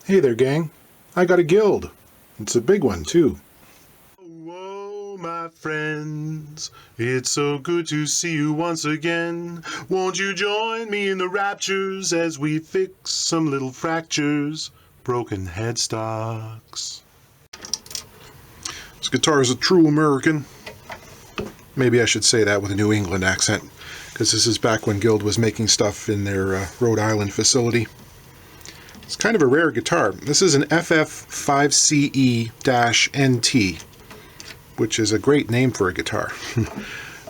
Hey there, gang. I got a guild. It's a big one, too. Whoa, my friends. It's so good to see you once again. Won't you join me in the raptures as we fix some little fractures? Broken headstocks. This guitar is a true American. Maybe I should say that with a New England accent, because this is back when Guild was making stuff in their Rhode Island facility. It's kind of a rare guitar. This is an FF5CE-NT, which is a great name for a guitar.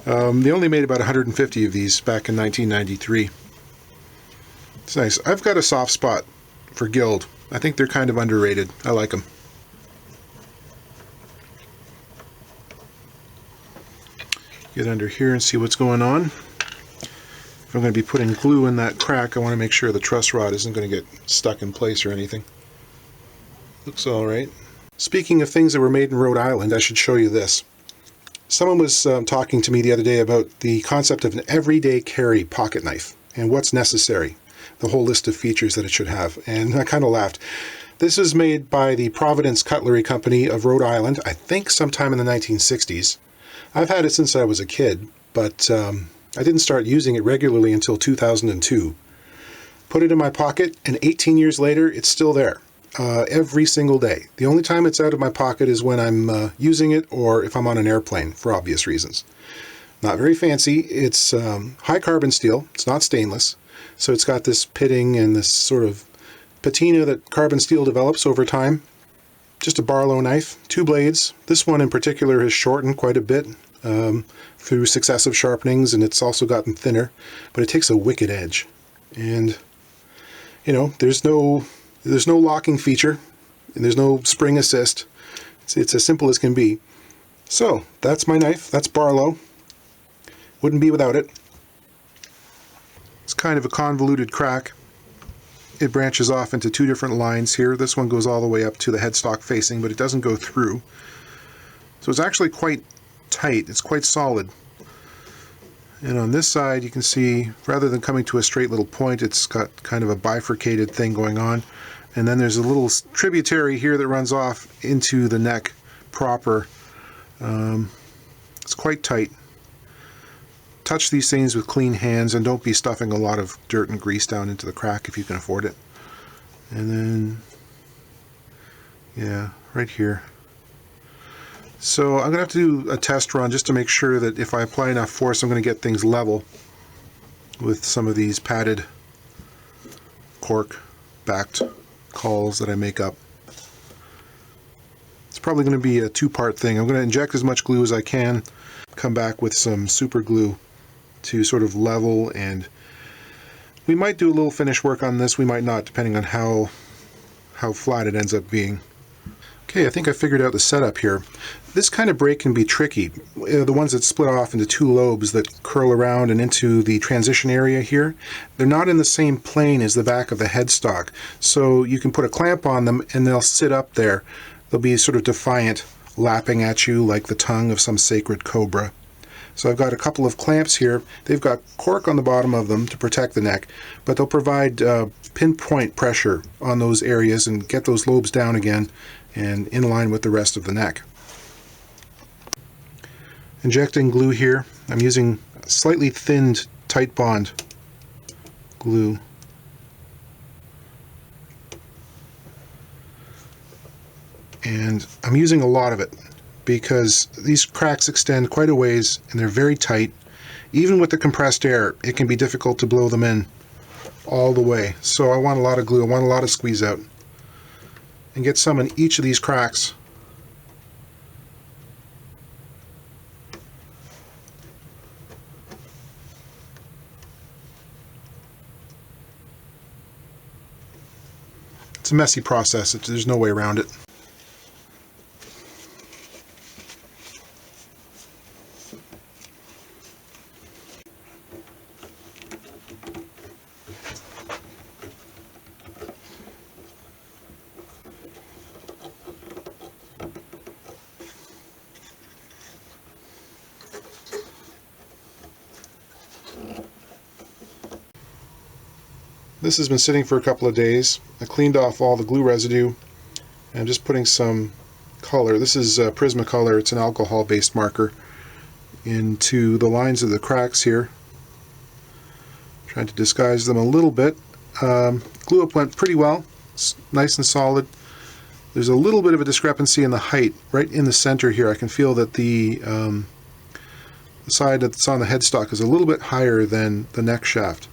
They only made about 150 of these back in 1993. It's nice. I've got a soft spot for Guild. I think they're kind of underrated. I like them. Get under here and see what's going on. If I'm going to be putting glue in that crack, I want to make sure the truss rod isn't going to get stuck in place or anything. Looks all right. Speaking of things that were made in Rhode Island, I should show you this. Someone was talking to me the other day about the concept of an everyday carry pocket knife and what's necessary, the whole list of features that it should have, and I kind of laughed. This is made by the Providence Cutlery Company of Rhode Island, I think sometime in the 1960s. I've had it since I was a kid, but I didn't start using it regularly until 2002. Put it in my pocket, and 18 years later, it's still there. Every single day. The only time it's out of my pocket is when I'm using it or if I'm on an airplane, for obvious reasons. Not very fancy. It's high carbon steel. It's not stainless. So it's got this pitting and this sort of patina that carbon steel develops over time. Just a Barlow knife, 2 blades. This one in particular has shortened quite a bit through successive sharpenings, and it's also gotten thinner, but it takes a wicked edge. And, you know, there's no locking feature, and there's no spring assist. It's as simple as can be. So, that's my knife. That's Barlow. Wouldn't be without it. It's kind of a convoluted crack. It branches off into 2 different lines here. This one goes all the way up to the headstock facing, but it doesn't go through. So it's actually quite tight. It's quite solid. And on this side you can see, rather than coming to a straight little point, it's got kind of a bifurcated thing going on. And then there's a little tributary here that runs off into the neck proper. It's quite tight. Touch these things with clean hands and don't be stuffing a lot of dirt and grease down into the crack if you can afford it. And then, yeah, right here. So I'm going to have to do a test run just to make sure that if I apply enough force, I'm going to get things level with some of these padded cork-backed cauls that I make up. It's probably going to be a 2-part thing. I'm going to inject as much glue as I can, come back with some super glue to sort of level, and we might do a little finish work on this, we might not, depending on how flat it ends up being. Okay, I think I figured out the setup here. This kind of brake can be tricky. The ones that split off into 2 lobes that curl around and into the transition area here, they're not in the same plane as the back of the headstock. So you can put a clamp on them and they'll sit up there. They'll be sort of defiant, lapping at you like the tongue of some sacred cobra. So I've got a couple of clamps here. They've got cork on the bottom of them to protect the neck, but they'll provide pinpoint pressure on those areas and get those lobes down again and in line with the rest of the neck. Injecting glue here. I'm using slightly thinned tight bond glue. And I'm using a lot of it because these cracks extend quite a ways and they're very tight. Even with the compressed air, it can be difficult to blow them in all the way. So I want a lot of glue, I want a lot of squeeze out. And get some in each of these cracks. It's a messy process, there's no way around it. This has been sitting for a couple of days. I cleaned off all the glue residue, and I'm just putting some color. This is Prismacolor. It's an alcohol-based marker into the lines of the cracks here. Trying to disguise them a little bit. Glue up went pretty well. It's nice and solid. There's a little bit of a discrepancy in the height. Right in the center here, I can feel that the side that's on the headstock is a little bit higher than the neck shaft,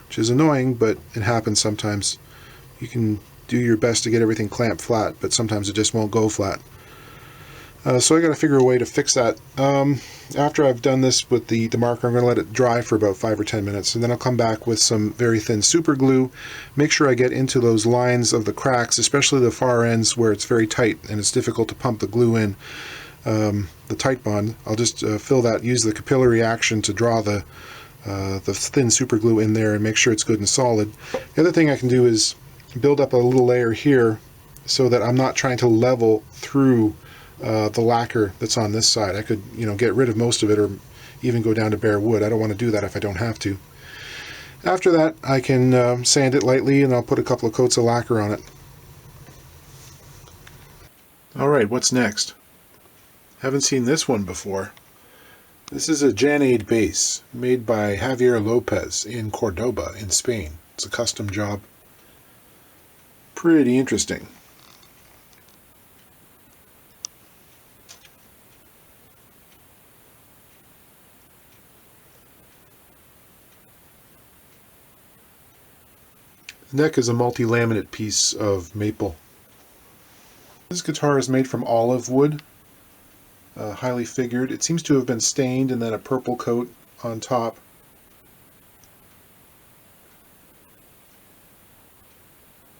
which is annoying, but it happens sometimes. You can do your best to get everything clamped flat, but sometimes it just won't go flat. So I got to figure a way to fix that. After I've done this with the marker, I'm going to let it dry for about 5 or 10 minutes, and then I'll come back with some very thin super glue, make sure I get into those lines of the cracks, especially the far ends where it's very tight and it's difficult to pump the glue in, the tight bond. I'll just fill that, use the capillary action to draw the thin super glue in there and make sure it's good and solid. The other thing I can do is build up a little layer here so that I'm not trying to level through the lacquer that's on this side. I could, get rid of most of it or even go down to bare wood. I don't want to do that if I don't have to. After that, I can sand it lightly, and I'll put a couple of coats of lacquer on it. Alright, what's next? Haven't seen this one before. This is a Janade base made by Javier Lopez in Cordoba in Spain. It's a custom job. Pretty interesting. The neck is a multi-laminate piece of maple. This guitar is made from olive wood, highly figured. It seems to have been stained and then a purple coat on top.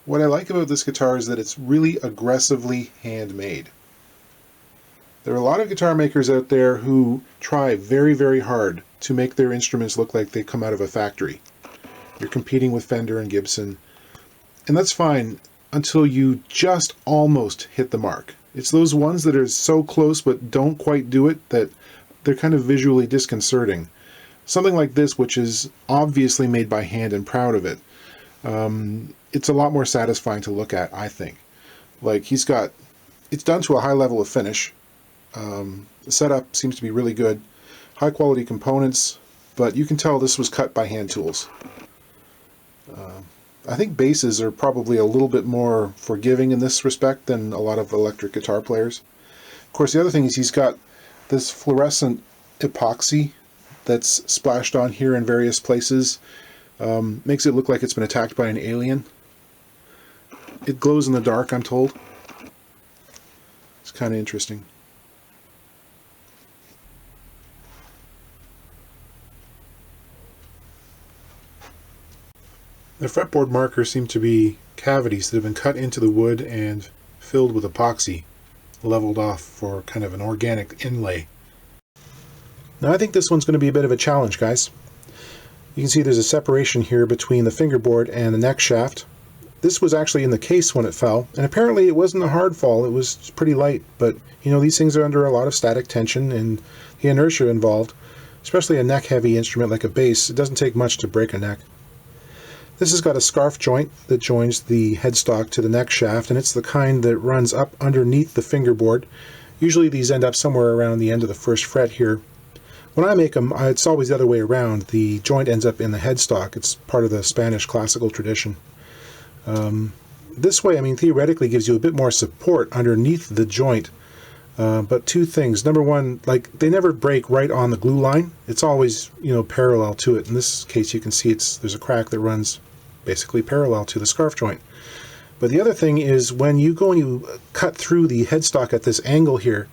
What I like about this guitar is that it's really aggressively handmade. There are a lot of guitar makers out there who try very, very hard to make their instruments look like they come out of a factory. You're competing with Fender and Gibson, and that's fine until you just almost hit the mark. It's those ones that are so close but don't quite do it that they're kind of visually disconcerting. Something like this, which is obviously made by hand and proud of it, it's a lot more satisfying to look at, I think. Like, it's done to a high level of finish. The setup seems to be really good. High quality components, but you can tell this was cut by hand tools. I think basses are probably a little bit more forgiving in this respect than a lot of electric guitar players. Of course, the other thing is he's got this fluorescent epoxy that's splashed on here in various places. Makes it look like it's been attacked by an alien. It glows in the dark, I'm told. It's kind of interesting. The fretboard markers seem to be cavities that have been cut into the wood and filled with epoxy, leveled off for kind of an organic inlay. Now I think this one's going to be a bit of a challenge, guys. You can see there's a separation here between the fingerboard and the neck shaft. This was actually in the case when it fell, and apparently it wasn't a hard fall, it was pretty light, but these things are under a lot of static tension and the inertia involved, especially a neck-heavy instrument like a bass. It doesn't take much to break a neck. This has got a scarf joint that joins the headstock to the neck shaft, and it's the kind that runs up underneath the fingerboard. Usually these end up somewhere around the end of the first fret here. When I make them, it's always the other way around. The joint ends up in the headstock. It's part of the Spanish classical tradition. This way, theoretically gives you a bit more support underneath the joint. But two things. Number one, they never break right on the glue line. It's always, parallel to it. In this case, you can see there's a crack that runs basically parallel to the scarf joint. But the other thing is when you go and you cut through the headstock at this angle here,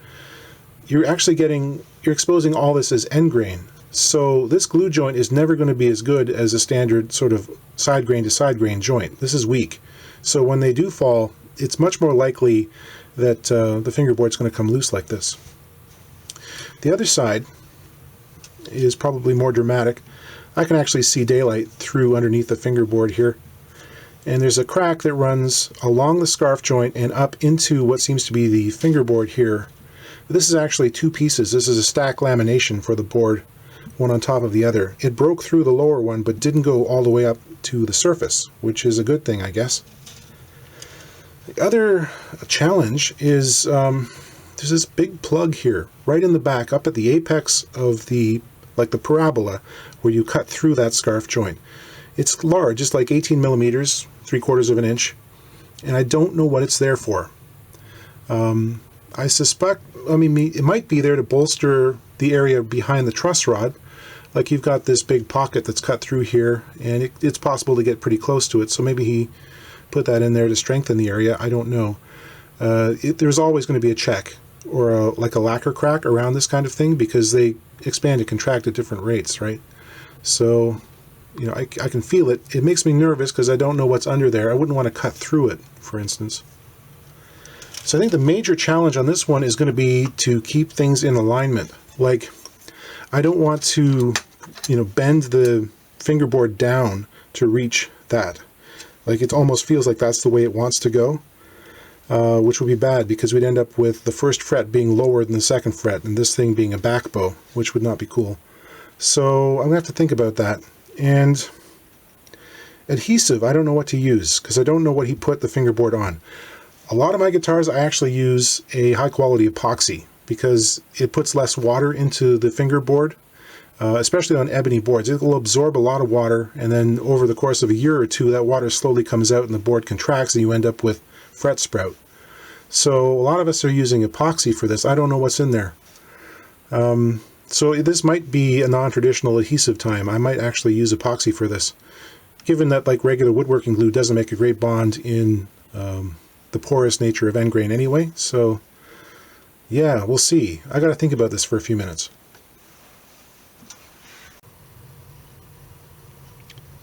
you're exposing all this as end grain. So this glue joint is never going to be as good as a standard sort of side grain to side grain joint. This is weak. So when they do fall, it's much more likely that the fingerboard's going to come loose like this. The other side is probably more dramatic. I can actually see daylight through underneath the fingerboard here. And there's a crack that runs along the scarf joint and up into what seems to be the fingerboard here. This is actually two pieces. This is a stack lamination for the board. one on top of the other. It broke through the lower one, but didn't go all the way up to the surface, which is a good thing, I guess. The other challenge is there's this big plug here, right in the back, up at the apex of the parabola, where you cut through that scarf joint. It's large, it's like 18 millimeters, 3/4 of an inch, and I don't know what it's there for. I suspect, it might be there to bolster the area behind the truss rod. Like you've got this big pocket that's cut through here, and it's possible to get pretty close to it, so maybe he put that in there to strengthen the area. I don't know. There's always going to be a check, or like a lacquer crack around this kind of thing, because they expand and contract at different rates, right? So, I can feel it. It makes me nervous because I don't know what's under there. I wouldn't want to cut through it, for instance. So I think the major challenge on this one is going to be to keep things in alignment. Like, I don't want to, bend the fingerboard down to reach that. Like, it almost feels like that's the way it wants to go, which would be bad because we'd end up with the first fret being lower than the second fret and this thing being a back bow, which would not be cool. So I'm going to have to think about that. And adhesive, I don't know what to use because I don't know what he put the fingerboard on. A lot of my guitars, I actually use a high quality epoxy because it puts less water into the fingerboard, especially on ebony boards. It will absorb a lot of water, and then over the course of a year or two, that water slowly comes out and the board contracts and you end up with fret sprout. So a lot of us are using epoxy for this. I don't know what's in there. So this might be a non-traditional adhesive time. I might actually use epoxy for this, given that like regular woodworking glue doesn't make a great bond in the porous nature of end grain anyway. So yeah, we'll see. I got to think about this for a few minutes.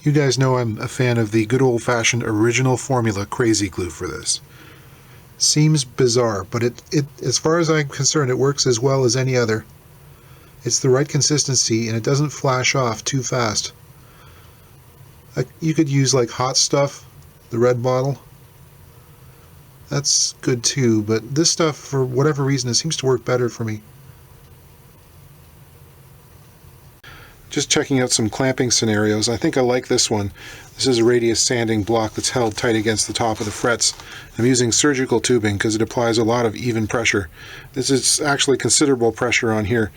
You guys know I'm a fan of the good old-fashioned original formula crazy glue for this. Seems bizarre, but it as far as I'm concerned, it works as well as any other. It's the right consistency and it doesn't flash off too fast. You could use like Hot Stuff, the red bottle. That's good too, but this stuff, for whatever reason, it seems to work better for me. Just checking out some clamping scenarios. I think I like this one. This is a radius sanding block that's held tight against the top of the frets. I'm using surgical tubing because it applies a lot of even pressure. This is actually considerable pressure on here.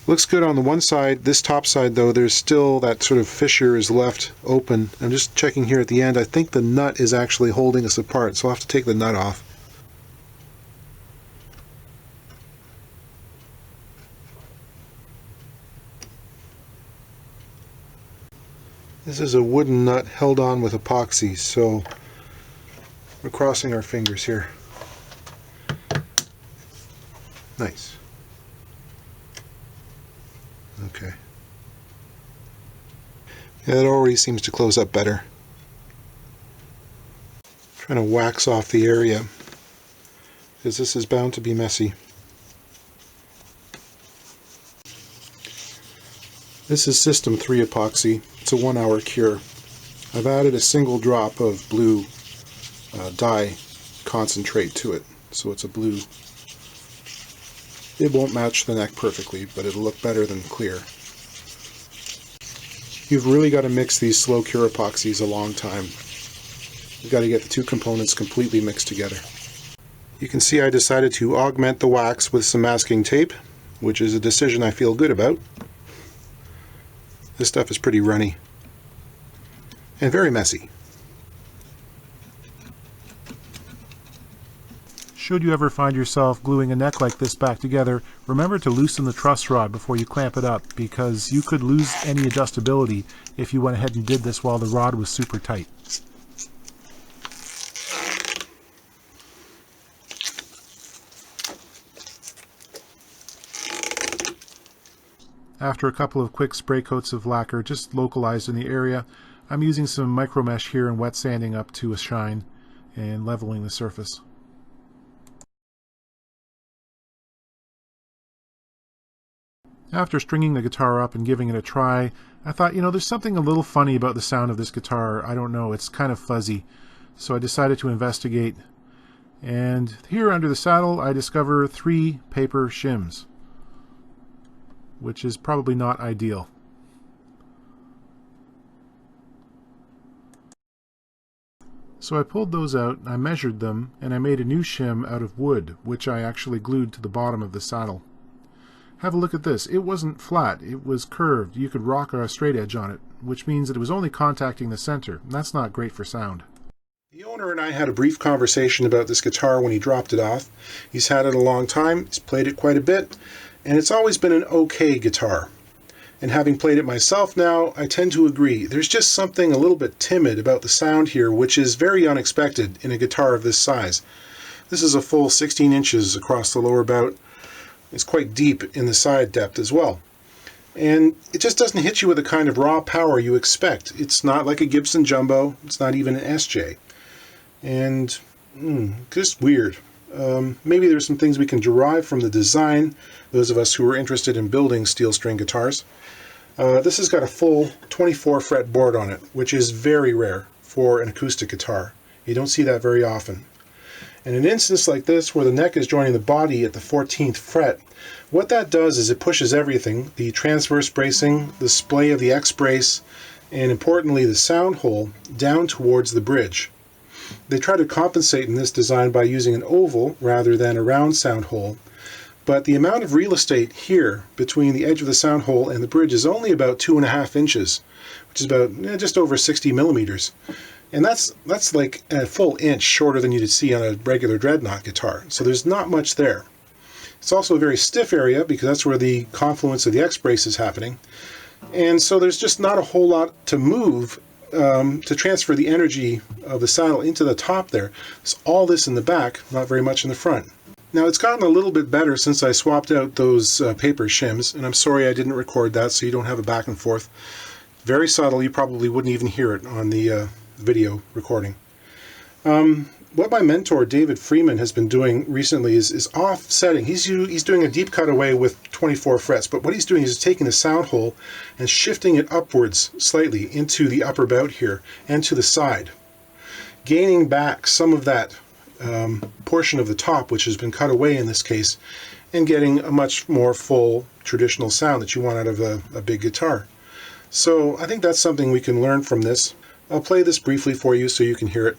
Looks good on the one side. This top side though, there's still that sort of fissure is left open. I'm just checking here at the end. I think the nut is actually holding us apart, so I'll have to take the nut off. This is a wooden nut held on with epoxy, so we're crossing our fingers here. Nice. Okay. Yeah, that already seems to close up better. Trying to wax off the area, because this is bound to be messy. This is System 3 epoxy. It's a 1-hour cure. I've added a single drop of blue dye concentrate to it, so it's a blue. It won't match the neck perfectly, but it'll look better than clear. You've really got to mix these slow cure epoxies a long time. You've got to get the two components completely mixed together. You can see I decided to augment the wax with some masking tape, which is a decision I feel good about. This stuff is pretty runny and very messy. Should you ever find yourself gluing a neck like this back together, remember to loosen the truss rod before you clamp it up, because you could lose any adjustability if you went ahead and did this while the rod was super tight. After a couple of quick spray coats of lacquer just localized in the area, I'm using some micro mesh here and wet sanding up to a shine and leveling the surface. After stringing the guitar up and giving it a try, I thought, there's something a little funny about the sound of this guitar. I don't know, it's kind of fuzzy. So I decided to investigate. And here under the saddle, I discover 3 paper shims. which is probably not ideal. So I pulled those out, I measured them, and I made a new shim out of wood, which I actually glued to the bottom of the saddle. Have a look at this. It wasn't flat, it was curved. You could rock a straight edge on it, which means that it was only contacting the center. That's not great for sound. The owner and I had a brief conversation about this guitar when he dropped it off. He's had it a long time, he's played it quite a bit, and it's always been an okay guitar. And having played it myself now, I tend to agree. There's just something a little bit timid about the sound here, which is very unexpected in a guitar of this size. This is a full 16 inches across the lower bout. It's quite deep in the side depth as well. And it just doesn't hit you with the kind of raw power you expect. It's not like a Gibson Jumbo. It's not even an SJ. And just weird. Maybe there's some things we can derive from the design, those of us who are interested in building steel string guitars. This has got a full 24 fret board on it, which is very rare for an acoustic guitar. You don't see that very often. In an instance like this, where the neck is joining the body at the 14th fret, what that does is it pushes everything, the transverse bracing, the splay of the X brace, and importantly the sound hole, down towards the bridge. They try to compensate in this design by using an oval rather than a round sound hole, but the amount of real estate here between the edge of the sound hole and the bridge is only about 2.5 inches, which is about just over 60 millimeters. And that's like a full inch shorter than you'd see on a regular dreadnought guitar, so there's not much there. It's also a very stiff area because that's where the confluence of the X brace is happening, and so there's just not a whole lot to move to transfer the energy of the saddle into the top there. There's all this in the back, not very much in the front. Now it's gotten a little bit better since I swapped out those paper shims, and I'm sorry I didn't record that so you don't have a back and forth. Very subtle, you probably wouldn't even hear it on the video recording. What my mentor David Freeman has been doing recently is offsetting. He's doing a deep cutaway with 24 frets, but what he's doing is taking the sound hole and shifting it upwards slightly into the upper bout here and to the side, gaining back some of that portion of the top which has been cut away in this case, and getting a much more full traditional sound that you want out of a big guitar. So I think that's something we can learn from this. I'll play this briefly for you so you can hear it.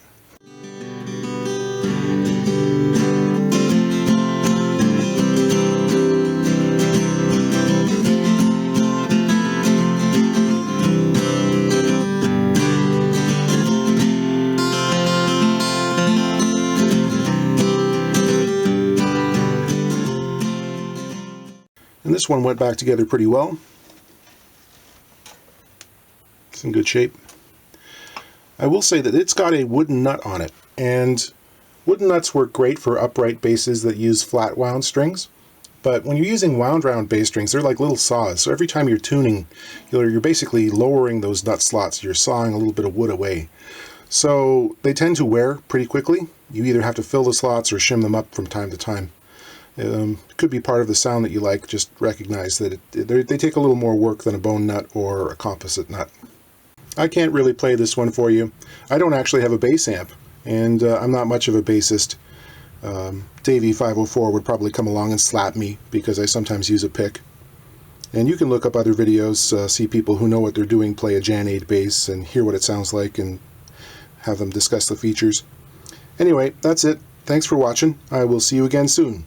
And this one went back together pretty well. It's in good shape. I will say that it's got a wooden nut on it, and wooden nuts work great for upright basses that use flat wound strings, but when you're using wound round bass strings, they're like little saws, so every time you're tuning, you're basically lowering those nut slots. You're sawing a little bit of wood away. So they tend to wear pretty quickly. You either have to fill the slots or shim them up from time to time. It could be part of the sound that you like. Just recognize that they take a little more work than a bone nut or a composite nut. I can't really play this one for you. I don't actually have a bass amp, and I'm not much of a bassist. Davey 504 would probably come along and slap me because I sometimes use a pick. And you can look up other videos, see people who know what they're doing play a Jan 8 bass and hear what it sounds like and have them discuss the features. Anyway, that's it. Thanks for watching. I will see you again soon.